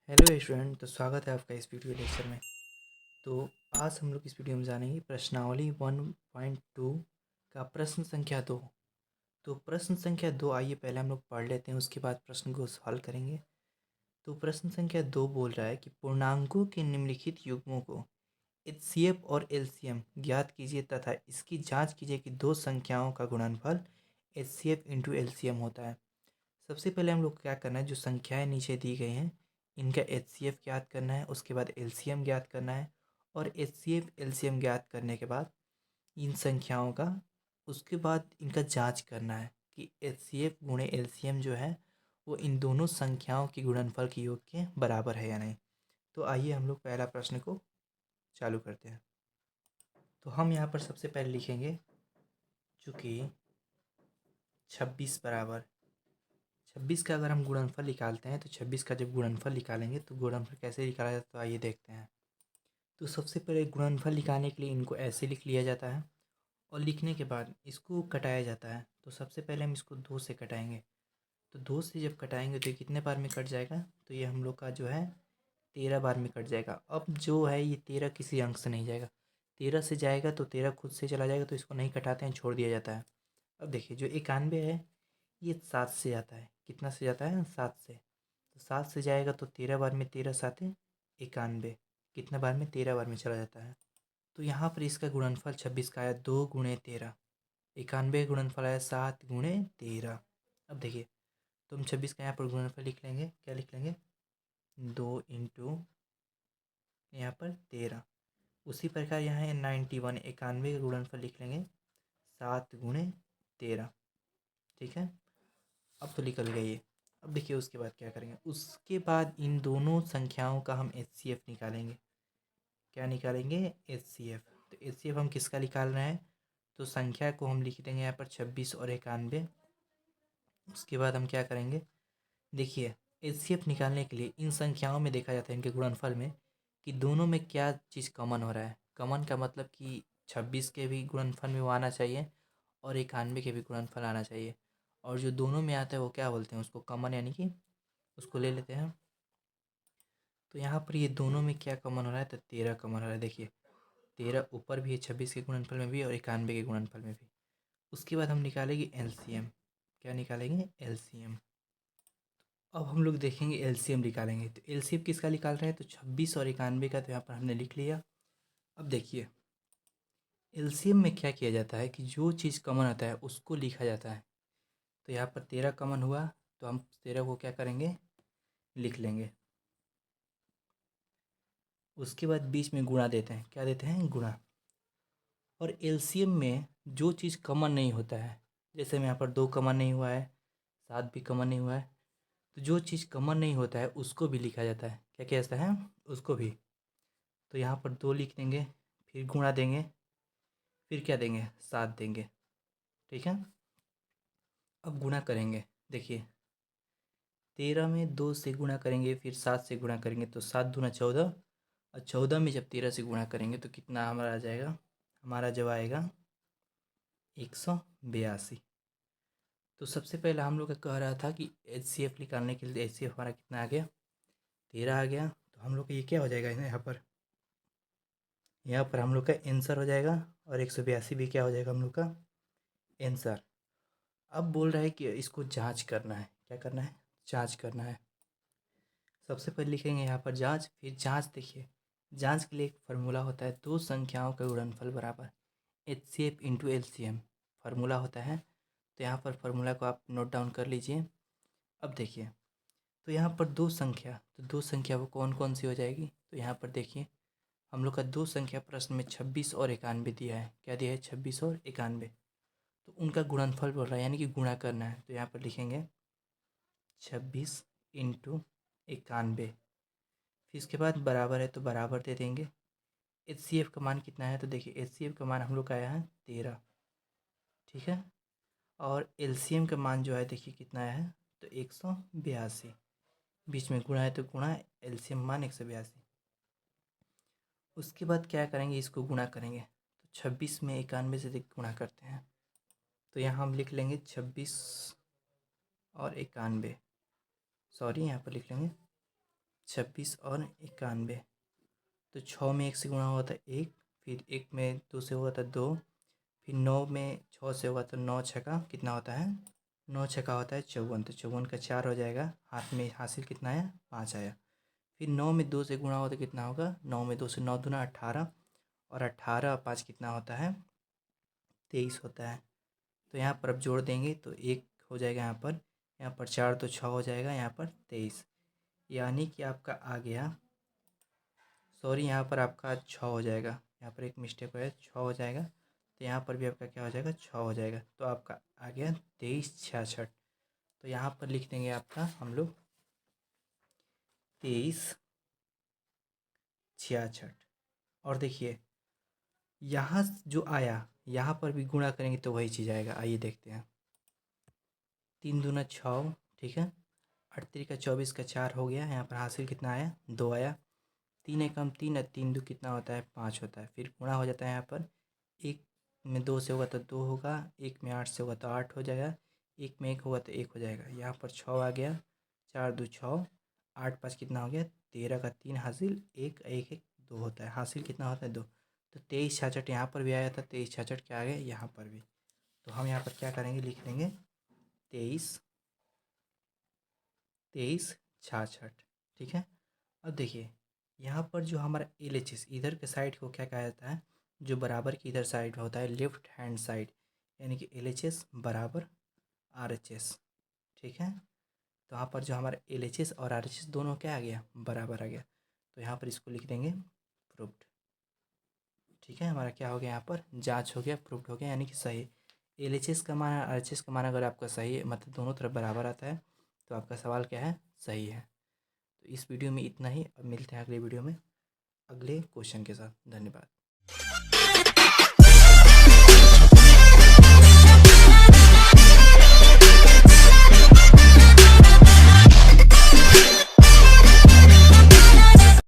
Hello student, तो स्वागत है आपका इस वीडियो लेक्चर में। तो आज हम लोग इस वीडियो में जानेंगे प्रश्नावली 1.2 का प्रश्न संख्या 2। तो प्रश्न संख्या 2 आइए पहले हम लोग पढ़ लेते हैं, उसके बाद प्रश्न को सॉल्व करेंगे। तो प्रश्न संख्या 2 बोल रहा है कि पूर्णांकों के निम्नलिखित युग्मों को एचसीएफ और एलसीएम ज्ञात कीजिए तथा इसकी जाँच कीजिए कि दो संख्याओं का गुणनफल एचसीएफ इंटू एलसीएम होता है। सबसे पहले हम लोग को क्या करना है, जो संख्याएं नीचे दी गई हैं इनका एचसीएफ ज्ञात करना है, उसके बाद एलसीएम ज्ञात करना है और एचसीएफ एलसीएम ज्ञात करने के बाद इन संख्याओं का उसके बाद इनका जांच करना है कि एचसीएफ गुणे एलसीएम जो है वो इन दोनों संख्याओं की गुणनफल के योग के बराबर है या नहीं। तो आइए हम लोग पहला प्रश्न को चालू करते हैं। तो हम यहाँ पर सबसे पहले लिखेंगे चूँकि 26 बराबर 26 का अगर हम गुणनफल निकालते हैं तो 26 का जब गुणनफल निकालेंगे तो गुणनफल कैसे निकाला जाता है, तो आइए देखते हैं। तो सबसे पहले गुणनफल निकालने के लिए इनको ऐसे लिख लिया जाता है और लिखने के बाद इसको कटाया जाता है। तो सबसे पहले हम इसको 2 से कटाएंगे। तो 2 से जब कटाएंगे तो ये कितने बार में कट जाएगा, तो ये हम लोग का जो है 13 बार में कट जाएगा। अब जो है ये 13 किसी अंक से नहीं जाएगा, 13 से जाएगा तो 13 खुद से चला जाएगा, तो इसको नहीं कटाते हैं, छोड़ दिया जाता है। अब देखिए जो 91 है ये 7 से जाता है, कितना से जाता है 7 से। तो 7 से जाएगा तो 13 बार में 13 साते 91, कितने बार में 13 बार में चला जाता है। तो यहाँ पर इसका गुणनफल 26 का आया 2 गुणे 13, 91 गुणनफल आया 7 गुणे 13। अब देखिए तो हम 26 का यहाँ पर गुणनफल लिख लेंगे, क्या लिख लेंगे 2 इंटू यहाँ पर 13। उसी प्रकार यहाँ है 91, 91 का गुणनफल लिख लेंगे 7 गुणे 13। ठीक है, अब तो निकल गया ये। अब देखिए उसके बाद क्या करेंगे, उसके बाद इन दोनों संख्याओं का हम एचसीएफ निकालेंगे। क्या निकालेंगे, एचसीएफ। तो एचसीएफ हम किसका निकाल रहे हैं, तो संख्या को हम लिख देंगे यहाँ पर 26 और 91। उसके बाद हम क्या करेंगे, देखिए एचसीएफ निकालने के लिए इन संख्याओं में देखा जाता है इनके गुणनफल में कि दोनों में क्या चीज़ कॉमन हो रहा है। कॉमन का मतलब कि 26 के भी गुणनफल में वो आना चाहिए और 91 के भी गुणनफल आना चाहिए। और जो दोनों में आता है वो क्या बोलते हैं, उसको कॉमन, यानी कि उसको ले लेते हैं। तो यहाँ पर ये दोनों में क्या कॉमन हो रहा है, तो 13 कॉमन हो रहा है। देखिए 13 ऊपर भी है 26 के गुणनफल में भी और 91 के गुणनफल में भी। उसके बाद हम निकालेंगे एलसीएम। क्या निकालेंगे, एलसीएम। अब हम लोग देखेंगे एलसीएम निकालेंगे। तो एलसीएम किसका निकाल रहे हैं, तो 26 और 91 का, तो यहाँ पर हमने लिख लिया। अब देखिए एलसीएम में क्या किया जाता है कि जो चीज़ कॉमन आता है उसको लिखा जाता है। तो यहाँ पर 13 कॉमन हुआ तो हम 13 को क्या करेंगे, लिख लेंगे। उसके बाद बीच में गुणा देते हैं, क्या देते हैं, गुणा। और एलसीएम में जो चीज़ कॉमन नहीं होता है, जैसे मैं यहाँ पर 2 कॉमन नहीं हुआ है, 7 भी कॉमन नहीं हुआ है, तो जो चीज़ कॉमन नहीं होता है उसको भी लिखा जाता है। क्या क्या जाता है, उसको भी। तो यहाँ पर 2 लिख देंगे, फिर गुणा देंगे, फिर क्या देंगे, 7 देंगे। ठीक है, अब गुणा करेंगे। देखिए 13 में 2 से गुणा करेंगे, फिर 7 से गुणा करेंगे, तो 7 दूना 14, और 14 में जब 13 से गुणा करेंगे तो कितना हमारा आ जाएगा, हमारा जब आएगा 182। तो सबसे पहले हम लोग का कह रहा था कि एचसीएफ निकालने के लिए एचसीएफ हमारा कितना आ गया, 13 आ गया। तो हम लोग का ये क्या हो जाएगा, यहाँ पर हम लोग का आंसर हो जाएगा, और 182 भी क्या हो जाएगा हम लोग का आंसर। अब बोल रहा है कि इसको जांच करना है, क्या करना है, जांच करना है। सबसे पहले लिखेंगे यहाँ पर जांच, फिर जांच। देखिए जांच के लिए एक फार्मूला होता है, दो संख्याओं का गुणनफल बराबर एचसीएफ इंटू एलसीएम फार्मूला होता है। तो यहाँ पर फार्मूला को आप नोट डाउन कर लीजिए। अब देखिए तो यहाँ पर दो संख्या, तो दो संख्या वो कौन कौन सी हो जाएगी, तो यहाँ पर देखिए हम लोग का दो संख्या प्रश्न में 26 और 91 दिया है। क्या दिया है, 26 और 91। तो उनका गुणनफल बोल रहा है, यानी कि गुणा करना है। तो यहाँ पर लिखेंगे 26 इंटू 91, फिर इसके बाद बराबर है तो बराबर दे देंगे। एचसीएफ का मान कितना है, तो देखिए एचसीएफ का मान हम लोग का आया है 13। ठीक है, और एलसीएम का मान जो है देखिए कितना आया है, तो 182। बीच में गुणा है तो गुणा, एलसीएम मान 182। उसके बाद क्या करेंगे, इसको गुणा करेंगे। तो 26 में 91 से गुणा करते हैं, तो यहाँ हम लिख लेंगे 26 और 91, सॉरी यहाँ पर लिख लेंगे 26 और 91। तो 6 में 1 से गुणा हुआ था 1, फिर 1 में 2 से हुआ था 2, फिर 9 में 6 से हुआ तो 9 छक्का कितना होता है, 9 छक्का होता है 54। तो 54 का 4 हो जाएगा, हाथ में हासिल कितना आया, 5 आया। फिर 9 में 2 से गुणा हो तो कितना होगा, 9 में 2 से 9 दूना 18, और 18 और 5 कितना होता है, 23 होता है। तो यहाँ पर अब जोड़ देंगे तो 1 हो जाएगा, यहाँ पर 4 तो 6 हो जाएगा, यहाँ पर 23, यानी कि आपका आ गया, सॉरी यहाँ पर आपका 6 हो जाएगा, यहाँ पर एक मिस्टेक हो है, 6 हो जाएगा। तो यहाँ पर भी आपका क्या हो जाएगा, 6 हो जाएगा। तो आपका आ गया 2366। तो यहाँ पर लिख देंगे आपका हम लोग 2366। और देखिए यहाँ जो आया, यहाँ पर भी गुणा करेंगे तो वही चीज़ आएगा। आइए देखते हैं, 3 दूना 6, ठीक है, 38 का 24 का 4 हो गया, यहाँ पर हासिल कितना आया, 2 आया। 3 एकम 3 है, 3 दो कितना होता है, 5 होता है। फिर गुणा हो जाता है, यहाँ पर 1 में 2 से होगा तो 2 होगा, 1 में 8 से होगा तो 8 हो जाएगा, 1 में 1 होगा तो 1 हो जाएगा। यहाँ पर 6 आ गया, 4 दो 6, 8 5 कितना हो गया, 13 का 3 हासिल, 1 1 1 2 होता है, हासिल कितना होता है 2। तो 2366 यहाँ पर भी आया था, 2366 क्या आ गया यहाँ पर भी। तो हम यहाँ पर क्या करेंगे, लिख देंगे 2366, ठीक है। अब देखिए यहाँ पर जो हमारा LHS इधर के साइड को क्या कहा जाता है, जो बराबर की इधर साइड होता है लेफ्ट हैंड साइड, यानी कि LHS बराबर RHS, ठीक है। तो यहाँ पर जो हमारा LHS और RHS दोनों क्या आ गया, बराबर आ गया। तो यहाँ पर इसको लिख देंगे प्रूव्ड, ठीक है। हमारा क्या हो गया, यहाँ पर जांच हो गया, प्रूव्ड हो गया, यानी कि सही। LHS का मान RHS का मान अगर आपका सही है, मतलब दोनों तरफ बराबर आता है, तो आपका सवाल क्या है, सही है। तो इस वीडियो में इतना ही, अब मिलते हैं अगले वीडियो में अगले क्वेश्चन के साथ। धन्यवाद।